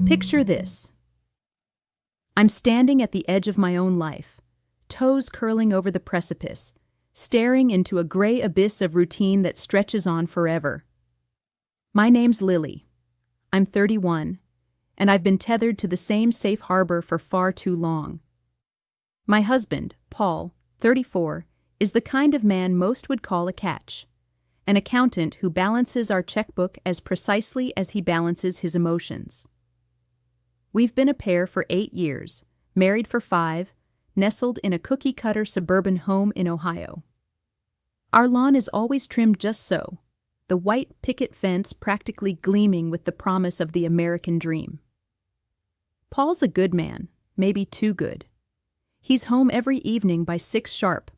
Picture this. I'm standing at the edge of my own life, toes curling over the precipice, staring into a gray abyss of routine that stretches on forever. My name's Lily. I'm 31, and I've been tethered to the same safe harbor for far too long. My husband, Paul, 34, is the kind of man most would call a catch, an accountant who balances our checkbook as precisely as he balances his emotions. We've been a pair for 8 years, married for 5, nestled in a cookie-cutter suburban home in Ohio. Our lawn is always trimmed just so, the white picket fence practically gleaming with the promise of the American dream. Paul's a good man, maybe too good. He's home every evening by 6 sharp,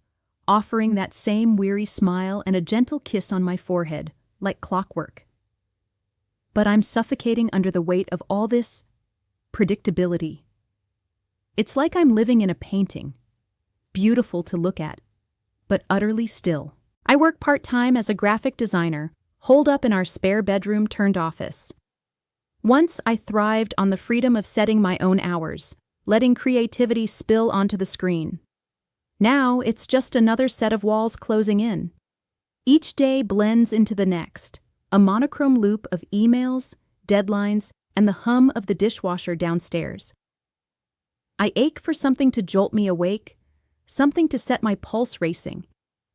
offering that same weary smile and a gentle kiss on my forehead, like clockwork. But I'm suffocating under the weight of all this predictability. It's like I'm living in a painting, beautiful to look at, but utterly still. I work part-time as a graphic designer, holed up in our spare bedroom turned office. Once I thrived on the freedom of setting my own hours, letting creativity spill onto the screen. Now it's just another set of walls closing in. Each day blends into the next, a monochrome loop of emails, deadlines, and the hum of the dishwasher downstairs. I ache for something to jolt me awake, something to set my pulse racing,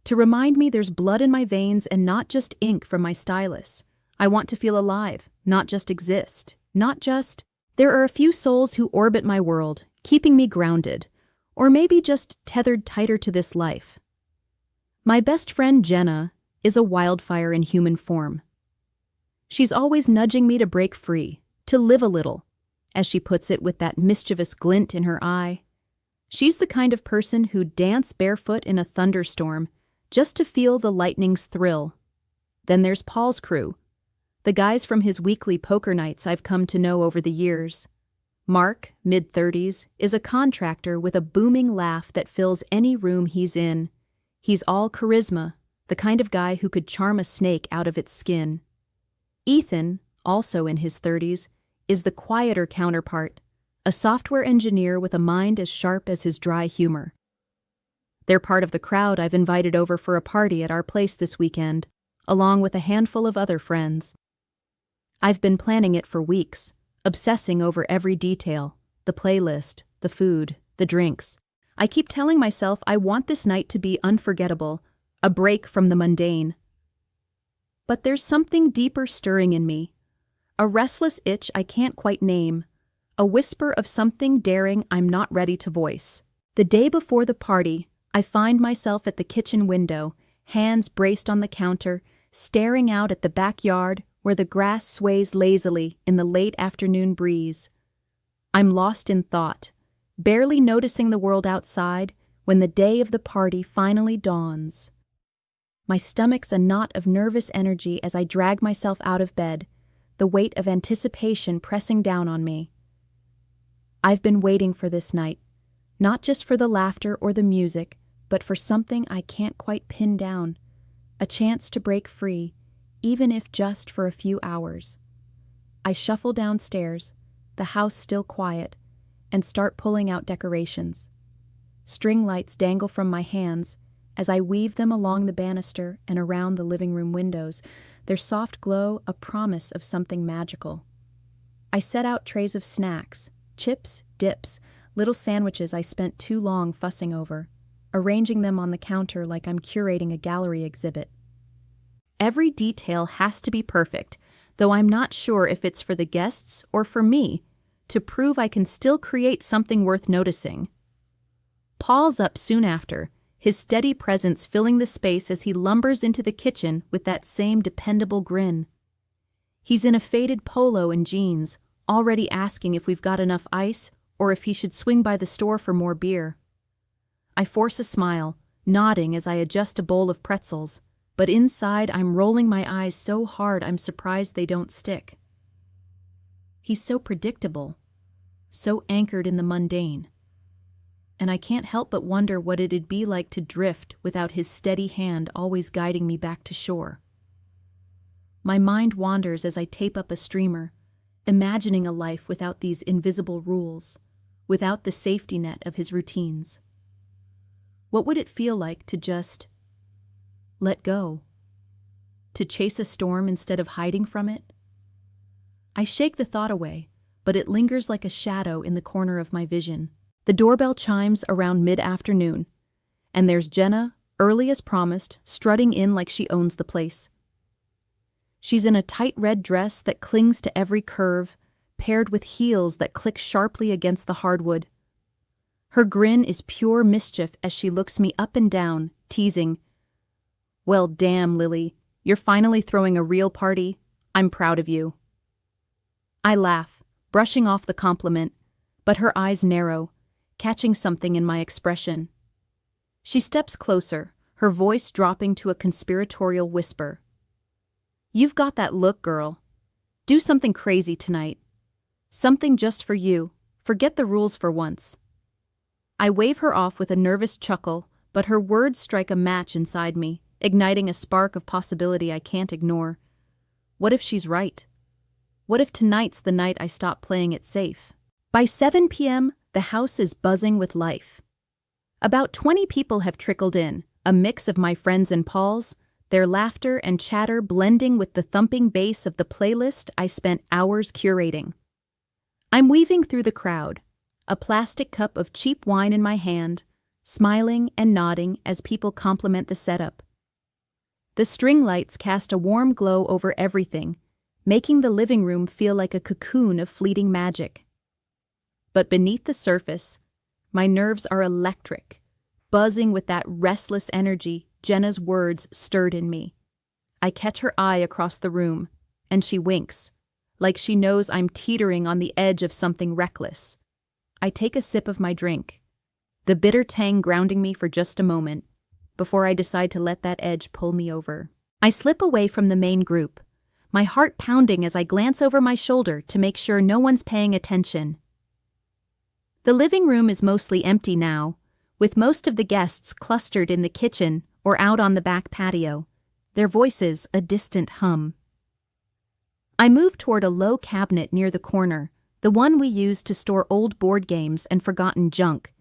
to remind me there's blood in my veins and not just ink from my stylus. I want to feel alive, not just exist, There are a few souls who orbit my world, keeping me grounded, or maybe just tethered tighter to this life. My best friend Jenna is a wildfire in human form. She's always nudging me to break free, to live a little, as she puts it with that mischievous glint in her eye. She's the kind of person who'd dance barefoot in a thunderstorm just to feel the lightning's thrill. Then there's Paul's crew, the guys from his weekly poker nights I've come to know over the years. Mark, mid-30s, is a contractor with a booming laugh that fills any room he's in. He's all charisma, the kind of guy who could charm a snake out of its skin. Ethan, also in his 30s, is the quieter counterpart, a software engineer with a mind as sharp as his dry humor. They're part of the crowd I've invited over for a party at our place this weekend, along with a handful of other friends. I've been planning it for weeks, obsessing over every detail, the playlist, the food, the drinks. I keep telling myself I want this night to be unforgettable, a break from the mundane. But there's something deeper stirring in me, a restless itch I can't quite name, a whisper of something daring I'm not ready to voice. The day before the party, I find myself at the kitchen window, hands braced on the counter, staring out at the backyard where the grass sways lazily in the late afternoon breeze. I'm lost in thought, barely noticing the world outside when the day of the party finally dawns. My stomach's a knot of nervous energy as I drag myself out of bed, the weight of anticipation pressing down on me. I've been waiting for this night, not just for the laughter or the music, but for something I can't quite pin down, a chance to break free, even if just for a few hours. I shuffle downstairs, the house still quiet, and start pulling out decorations. String lights dangle from my hands as I weave them along the banister and around the living room windows, their soft glow a promise of something magical. I set out trays of snacks, chips, dips, little sandwiches I spent too long fussing over, arranging them on the counter like I'm curating a gallery exhibit. Every detail has to be perfect, though I'm not sure if it's for the guests or for me, to prove I can still create something worth noticing. Paul's up soon after, his steady presence filling the space as he lumbers into the kitchen with that same dependable grin. He's in a faded polo and jeans, already asking if we've got enough ice or if he should swing by the store for more beer. I force a smile, nodding as I adjust a bowl of pretzels, but inside I'm rolling my eyes so hard I'm surprised they don't stick. He's so predictable, so anchored in the mundane. And I can't help but wonder what it'd be like to drift without his steady hand always guiding me back to shore. My mind wanders as I tape up a streamer, imagining a life without these invisible rules, without the safety net of his routines. What would it feel like to just let go? To chase a storm instead of hiding from it? I shake the thought away, but it lingers like a shadow in the corner of my vision. The doorbell chimes around mid-afternoon, and there's Jenna, early as promised, strutting in like she owns the place. She's in a tight red dress that clings to every curve, paired with heels that click sharply against the hardwood. Her grin is pure mischief as she looks me up and down, teasing, "Well, damn, Lily, you're finally throwing a real party. I'm proud of you." I laugh, brushing off the compliment, but her eyes narrow, catching something in my expression. She steps closer, her voice dropping to a conspiratorial whisper. "You've got that look, girl. Do something crazy tonight. Something just for you. Forget the rules for once." I wave her off with a nervous chuckle, but her words strike a match inside me, igniting a spark of possibility I can't ignore. What if she's right? What if tonight's the night I stop playing it safe? By 7 p.m., the house is buzzing with life. About 20 people have trickled in, a mix of my friends and Paul's, their laughter and chatter blending with the thumping bass of the playlist I spent hours curating. I'm weaving through the crowd, a plastic cup of cheap wine in my hand, smiling and nodding as people compliment the setup. The string lights cast a warm glow over everything, making the living room feel like a cocoon of fleeting magic. But beneath the surface, my nerves are electric, buzzing with that restless energy Jenna's words stirred in me. I catch her eye across the room, and she winks, like she knows I'm teetering on the edge of something reckless. I take a sip of my drink, the bitter tang grounding me for just a moment, before I decide to let that edge pull me over. I slip away from the main group, my heart pounding as I glance over my shoulder to make sure no one's paying attention. The living room is mostly empty now, with most of the guests clustered in the kitchen or out on the back patio, their voices a distant hum. I move toward a low cabinet near the corner, the one we use to store old board games and forgotten junk.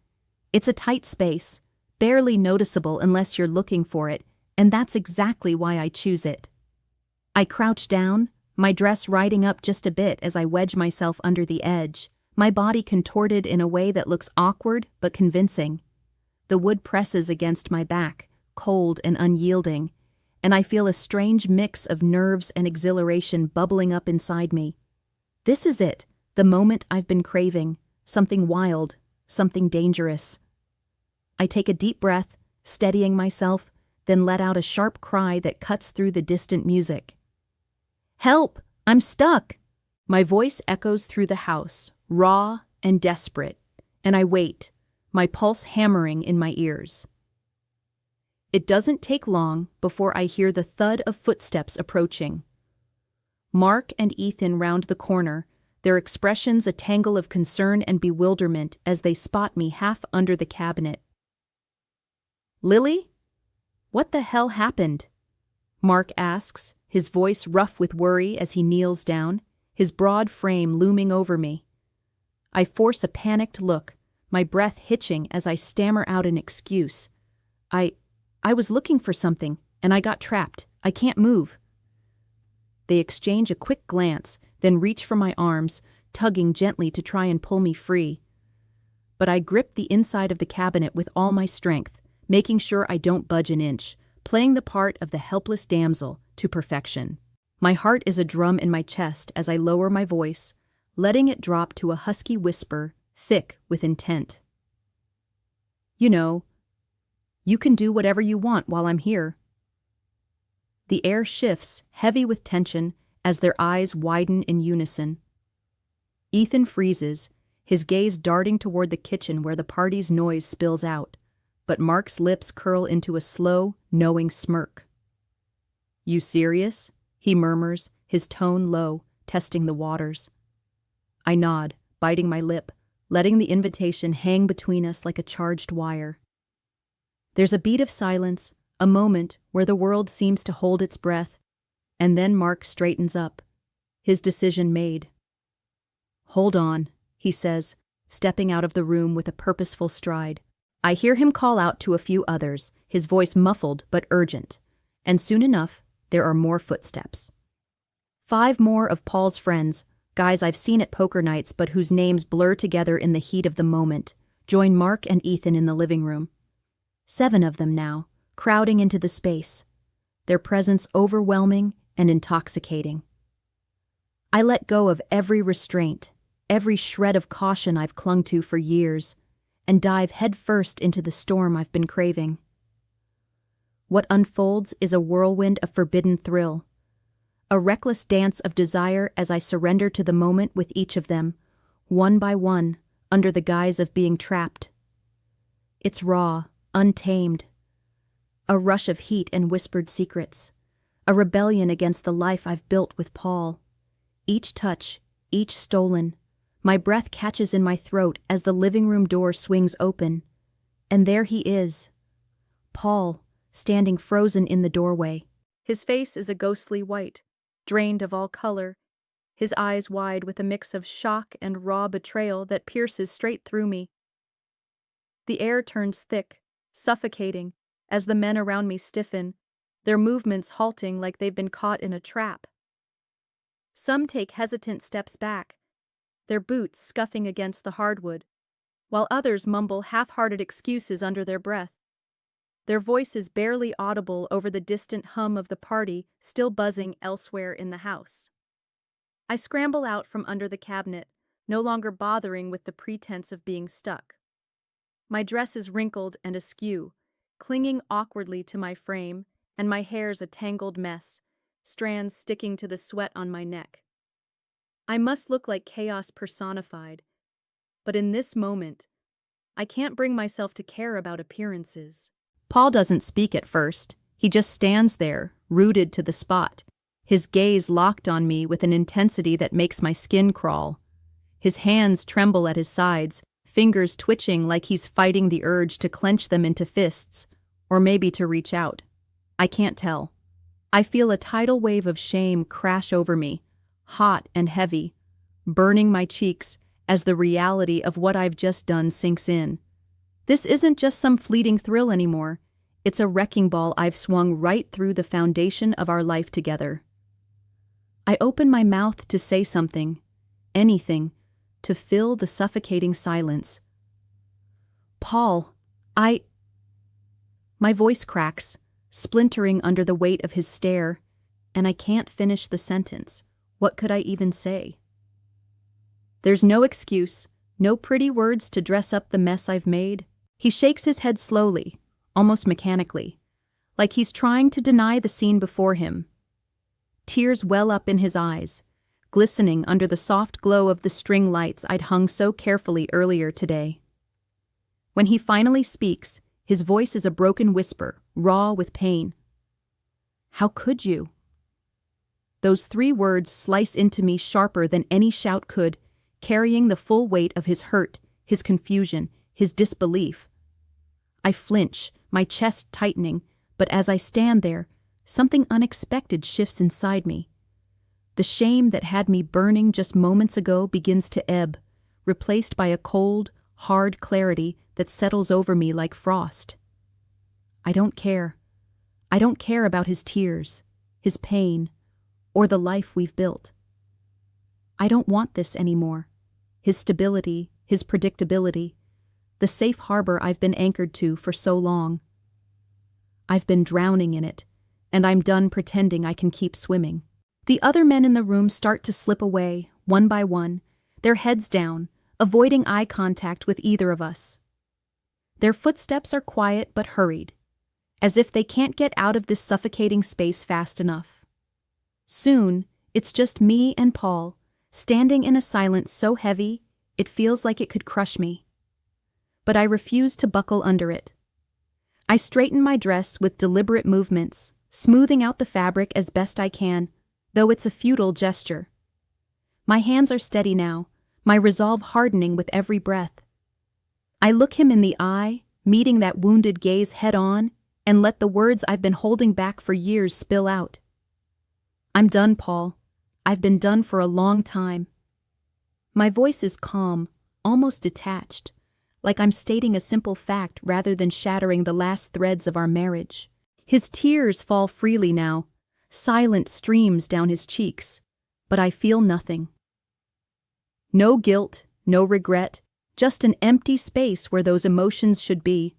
It's a tight space, barely noticeable unless you're looking for it, and that's exactly why I choose it. I crouch down, my dress riding up just a bit as I wedge myself under the edge, my body contorted in a way that looks awkward but convincing. The wood presses against my back, cold and unyielding, and I feel a strange mix of nerves and exhilaration bubbling up inside me. This is it, the moment I've been craving, something wild, something dangerous. I take a deep breath, steadying myself, then let out a sharp cry that cuts through the distant music. "Help! I'm stuck!" My voice echoes through the house, raw and desperate, and I wait, my pulse hammering in my ears. It doesn't take long before I hear the thud of footsteps approaching. Mark and Ethan round the corner, their expressions a tangle of concern and bewilderment as they spot me half under the cabinet. "Lily? What the hell happened?" Mark asks, his voice rough with worry as he kneels down, his broad frame looming over me. I force a panicked look, my breath hitching as I stammer out an excuse. I was looking for something, and I got trapped. I can't move." They exchange a quick glance, then reach for my arms, tugging gently to try and pull me free. But I grip the inside of the cabinet with all my strength, making sure I don't budge an inch, playing the part of the helpless damsel to perfection. My heart is a drum in my chest as I lower my voice, letting it drop to a husky whisper, thick with intent. "You know, you can do whatever you want while I'm here." The air shifts, heavy with tension, as their eyes widen in unison. Ethan freezes, his gaze darting toward the kitchen where the party's noise spills out, but Mark's lips curl into a slow, knowing smirk. "You serious?" he murmurs, his tone low, testing the waters. I nod, biting my lip, letting the invitation hang between us like a charged wire. There's a beat of silence, a moment where the world seems to hold its breath, and then Mark straightens up, his decision made. Hold on, he says, stepping out of the room with a purposeful stride. I hear him call out to a few others, his voice muffled but urgent. And soon enough, there are more footsteps. 5 more of Paul's friends, guys I've seen at poker nights but whose names blur together in the heat of the moment, join Mark and Ethan in the living room. 7 of them now, crowding into the space, their presence overwhelming and intoxicating. I let go of every restraint, every shred of caution I've clung to for years, and dive headfirst into the storm I've been craving. What unfolds is a whirlwind of forbidden thrill, a reckless dance of desire as I surrender to the moment with each of them, one by one, under the guise of being trapped. It's raw, untamed. A rush of heat and whispered secrets, a rebellion against the life I've built with Paul. Each touch, each stolen, my breath catches in my throat as the living room door swings open. And there he is, Paul, standing frozen in the doorway. His face is a ghostly white, drained of all color, his eyes wide with a mix of shock and raw betrayal that pierces straight through me. The air turns thick, suffocating, as the men around me stiffen, their movements halting like they've been caught in a trap. Some take hesitant steps back, their boots scuffing against the hardwood, while others mumble half-hearted excuses under their breath, their voices barely audible over the distant hum of the party still buzzing elsewhere in the house. I scramble out from under the cabinet, no longer bothering with the pretense of being stuck. My dress is wrinkled and askew, clinging awkwardly to my frame, and my hair's a tangled mess, strands sticking to the sweat on my neck. I must look like chaos personified, but in this moment, I can't bring myself to care about appearances. Paul doesn't speak at first. He just stands there, rooted to the spot, his gaze locked on me with an intensity that makes my skin crawl. His hands tremble at his sides, fingers twitching like he's fighting the urge to clench them into fists, or maybe to reach out. I can't tell. I feel a tidal wave of shame crash over me, hot and heavy, burning my cheeks as the reality of what I've just done sinks in. This isn't just some fleeting thrill anymore. It's a wrecking ball I've swung right through the foundation of our life together. I open my mouth to say something, anything, to fill the suffocating silence. Paul, My voice cracks, splintering under the weight of his stare, and I can't finish the sentence. What could I even say? There's no excuse, no pretty words to dress up the mess I've made. He shakes his head slowly, almost mechanically, like he's trying to deny the scene before him. Tears well up in his eyes, glistening under the soft glow of the string lights I'd hung so carefully earlier today. When he finally speaks, his voice is a broken whisper, raw with pain. How could you? Those 3 words slice into me sharper than any shout could, carrying the full weight of his hurt, his confusion, his disbelief. I flinch, my chest tightening, but as I stand there, something unexpected shifts inside me. The shame that had me burning just moments ago begins to ebb, replaced by a cold, hard clarity that settles over me like frost. I don't care. I don't care about his tears, his pain, or the life we've built. I don't want this anymore. His stability, his predictability, the safe harbor I've been anchored to for so long. I've been drowning in it, and I'm done pretending I can keep swimming. The other men in the room start to slip away, one by one, their heads down, avoiding eye contact with either of us. Their footsteps are quiet but hurried, as if they can't get out of this suffocating space fast enough. Soon, it's just me and Paul, standing in a silence so heavy, it feels like it could crush me. But I refuse to buckle under it. I straighten my dress with deliberate movements, smoothing out the fabric as best I can, though it's a futile gesture. My hands are steady now, my resolve hardening with every breath. I look him in the eye, meeting that wounded gaze head-on, and let the words I've been holding back for years spill out. I'm done, Paul. I've been done for a long time. My voice is calm, almost detached, like I'm stating a simple fact rather than shattering the last threads of our marriage. His tears fall freely now, silent streams down his cheeks, but I feel nothing. No guilt, no regret, just an empty space where those emotions should be.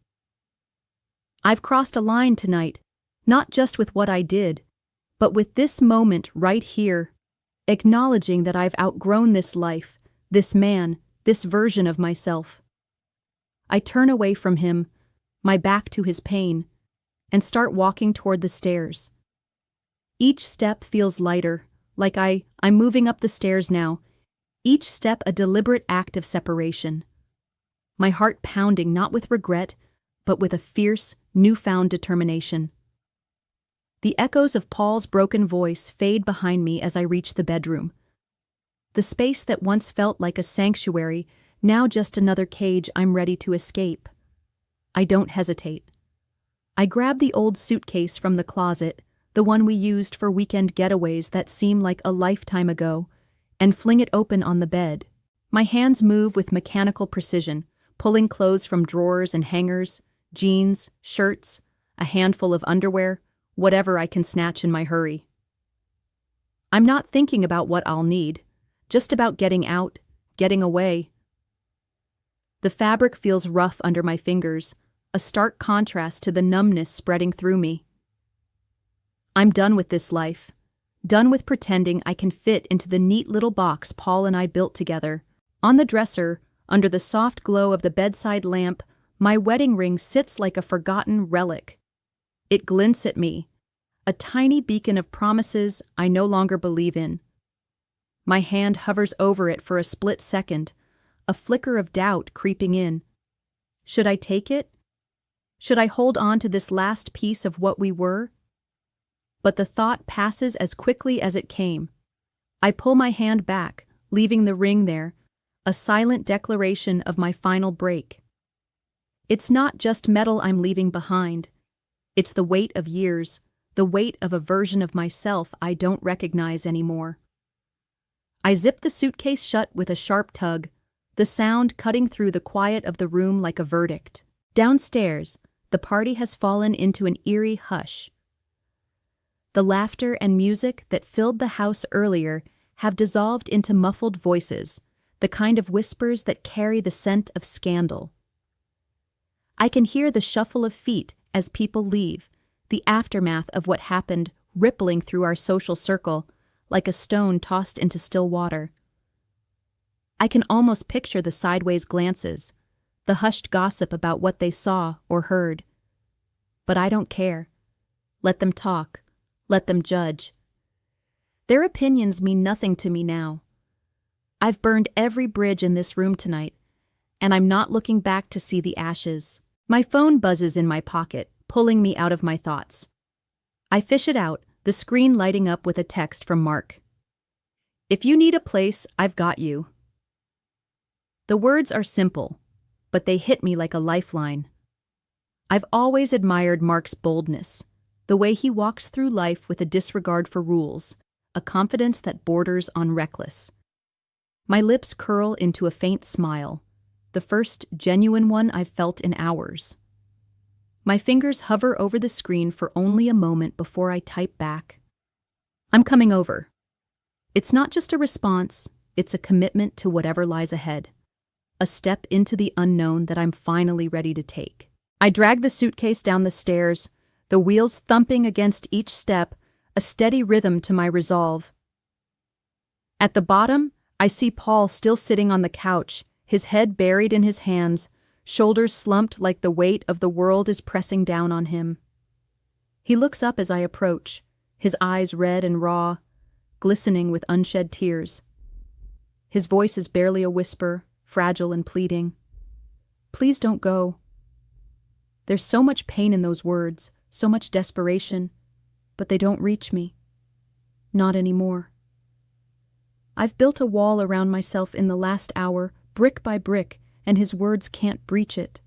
I've crossed a line tonight, not just with what I did, but with this moment right here, acknowledging that I've outgrown this life, this man, this version of myself. I turn away from him, my back to his pain, and start walking toward the stairs. Each step feels lighter, like I'm moving up the stairs now, each step a deliberate act of separation. My heart pounding not with regret, but with a fierce, newfound determination. The echoes of Paul's broken voice fade behind me as I reach the bedroom. The space that once felt like a sanctuary, now just another cage I'm ready to escape. I don't hesitate. I grab the old suitcase from the closet, the one we used for weekend getaways that seem like a lifetime ago, and fling it open on the bed. My hands move with mechanical precision, pulling clothes from drawers and hangers, jeans, shirts, a handful of underwear, whatever I can snatch in my hurry. I'm not thinking about what I'll need, just about getting out, getting away. The fabric feels rough under my fingers, a stark contrast to the numbness spreading through me. I'm done with this life, done with pretending I can fit into the neat little box Paul and I built together. On the dresser, under the soft glow of the bedside lamp, my wedding ring sits like a forgotten relic. It glints at me, a tiny beacon of promises I no longer believe in. My hand hovers over it for a split second, a flicker of doubt creeping in. Should I take it? Should I hold on to this last piece of what we were? But the thought passes as quickly as it came. I pull my hand back, leaving the ring there, a silent declaration of my final break. It's not just metal I'm leaving behind. It's the weight of years, the weight of a version of myself I don't recognize anymore. I zip the suitcase shut with a sharp tug, the sound cutting through the quiet of the room like a verdict. Downstairs, the party has fallen into an eerie hush. The laughter and music that filled the house earlier have dissolved into muffled voices, the kind of whispers that carry the scent of scandal. I can hear the shuffle of feet as people leave, the aftermath of what happened rippling through our social circle like a stone tossed into still water. I can almost picture the sideways glances, the hushed gossip about what they saw or heard. But I don't care. Let them talk. Let them judge. Their opinions mean nothing to me now. I've burned every bridge in this room tonight, and I'm not looking back to see the ashes. My phone buzzes in my pocket, pulling me out of my thoughts. I fish it out, the screen lighting up with a text from Mark. "If you need a place, I've got you." The words are simple, but they hit me like a lifeline. I've always admired Mark's boldness, the way he walks through life with a disregard for rules, a confidence that borders on reckless. My lips curl into a faint smile, the first genuine one I've felt in hours. My fingers hover over the screen for only a moment before I type back. "I'm coming over." It's not just a response, it's a commitment to whatever lies ahead. A step into the unknown that I'm finally ready to take. I drag the suitcase down the stairs, the wheels thumping against each step, a steady rhythm to my resolve. At the bottom, I see Paul still sitting on the couch, his head buried in his hands, shoulders slumped like the weight of the world is pressing down on him. He looks up as I approach, his eyes red and raw, glistening with unshed tears. His voice is barely a whisper, fragile and pleading. "Please don't go." There's so much pain in those words, so much desperation, but they don't reach me. Not anymore. I've built a wall around myself in the last hour, brick by brick, and his words can't breach it.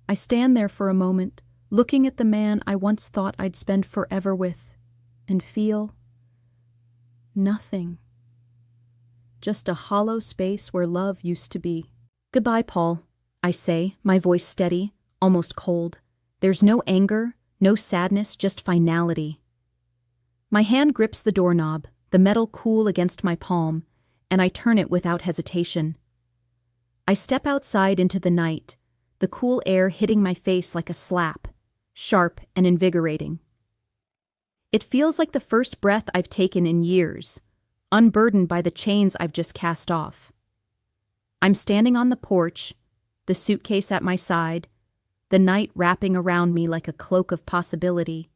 I stand there for a moment, looking at the man I once thought I'd spend forever with, and feel nothing. just a hollow space where love used to be. Goodbye, Paul, I say, my voice steady, almost cold. There's no anger, no sadness, just finality. My hand grips the doorknob, the metal cool against my palm, and I turn it without hesitation. I step outside into the night, the cool air hitting my face like a slap, sharp and invigorating. It feels like the first breath I've taken in years, unburdened by the chains I've just cast off. I'm standing on the porch, the suitcase at my side, the night wrapping around me like a cloak of possibility.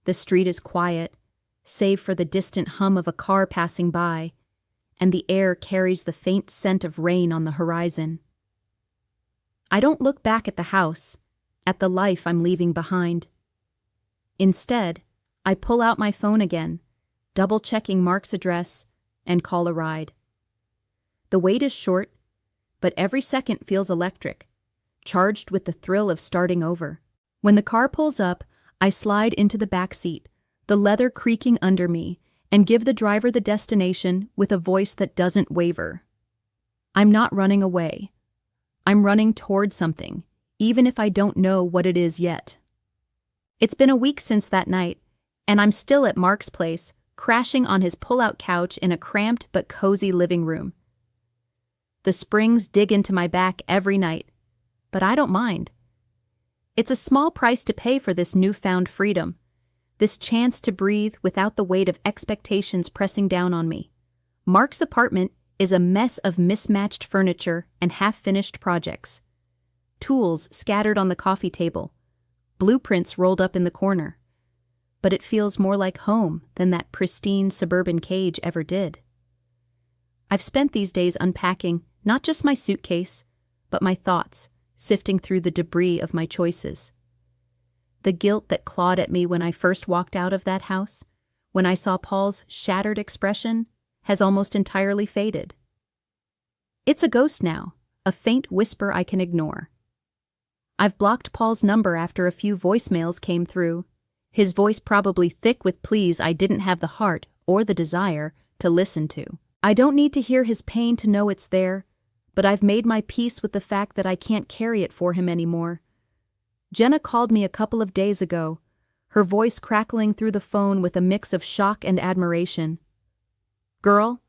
The street is quiet, save for the distant hum of a car passing by, and the air carries the faint scent of rain on the horizon. I don't look back at the house, at the life I'm leaving behind. Instead, I pull out my phone again, double-checking Mark's address, and call a ride. The wait is short, but every second feels electric, charged with the thrill of starting over. When the car pulls up, I slide into the back seat, the leather creaking under me, and give the driver the destination with a voice that doesn't waver. I'm not running away. I'm running toward something, even if I don't know what it is yet. It's been a week since that night, and I'm still at Mark's place, crashing on his pull-out couch in a cramped but cozy living room. The springs dig into my back every night, but I don't mind. It's a small price to pay for this newfound freedom, this chance to breathe without the weight of expectations pressing down on me. Mark's apartment is a mess of mismatched furniture and half-finished projects. Tools scattered on the coffee table, blueprints rolled up in the corner. But it feels more like home than that pristine suburban cage ever did. I've spent these days unpacking not just my suitcase, but my thoughts, sifting through the debris of my choices. The guilt that clawed at me when I first walked out of that house, when I saw Paul's shattered expression, has almost entirely faded. It's a ghost now, a faint whisper I can ignore. I've blocked Paul's number after a few voicemails came through, his voice probably thick with pleas I didn't have the heart or the desire to listen to. I don't need to hear his pain to know it's there, but I've made my peace with the fact that I can't carry it for him anymore. Jenna called me a couple of days ago, her voice crackling through the phone with a mix of shock and admiration. "Girl,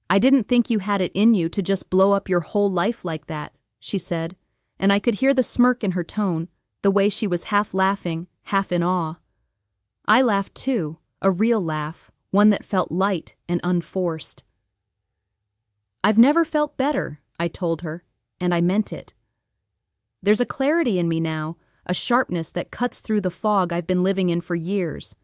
I didn't think you had it in you to just blow up your whole life like that," she said, and I could hear the smirk in her tone, the way she was half laughing, half in awe. I laughed too, a real laugh, one that felt light and unforced. "I've never felt better," I told her, and I meant it. There's a clarity in me now, a sharpness that cuts through the fog I've been living in for years.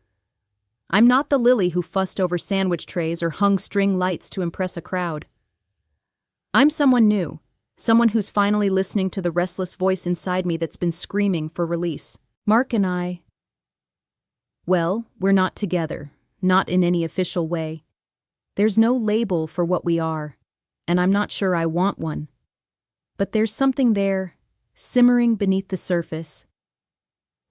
I'm not the Lily who fussed over sandwich trays or hung string lights to impress a crowd. I'm someone new, someone who's finally listening to the restless voice inside me that's been screaming for release. Mark and I, well, we're not together, not in any official way. There's no label for what we are, and I'm not sure I want one. But there's something there, simmering beneath the surface.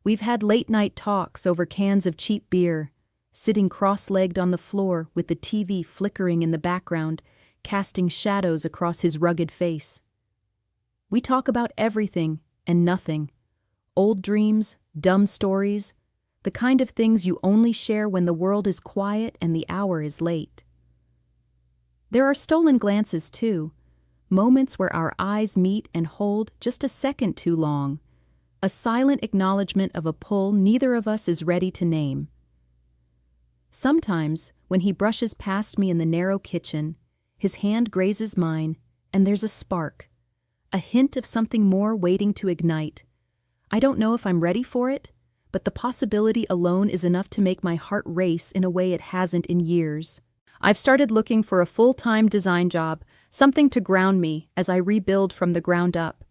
We've had late-night talks over cans of cheap beer, sitting cross-legged on the floor with the TV flickering in the background, casting shadows across his rugged face. We talk about everything and nothing, old dreams, dumb stories, the kind of things you only share when the world is quiet and the hour is late. There are stolen glances, too, moments where our eyes meet and hold just a second too long, a silent acknowledgement of a pull neither of us is ready to name. Sometimes, when he brushes past me in the narrow kitchen, his hand grazes mine, and there's a spark, a hint of something more waiting to ignite. I don't know if I'm ready for it, but the possibility alone is enough to make my heart race in a way it hasn't in years. I've started looking for a full-time design job, something to ground me as I rebuild from the ground up.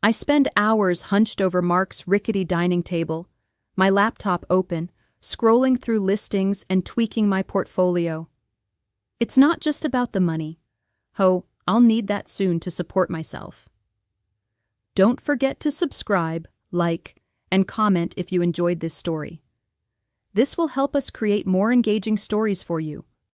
I spend hours hunched over Mark's rickety dining table, my laptop open, scrolling through listings and tweaking my portfolio. It's not just about the money. I'll need that soon to support myself. Don't forget to subscribe, like, and comment if you enjoyed this story. This will help us create more engaging stories for you,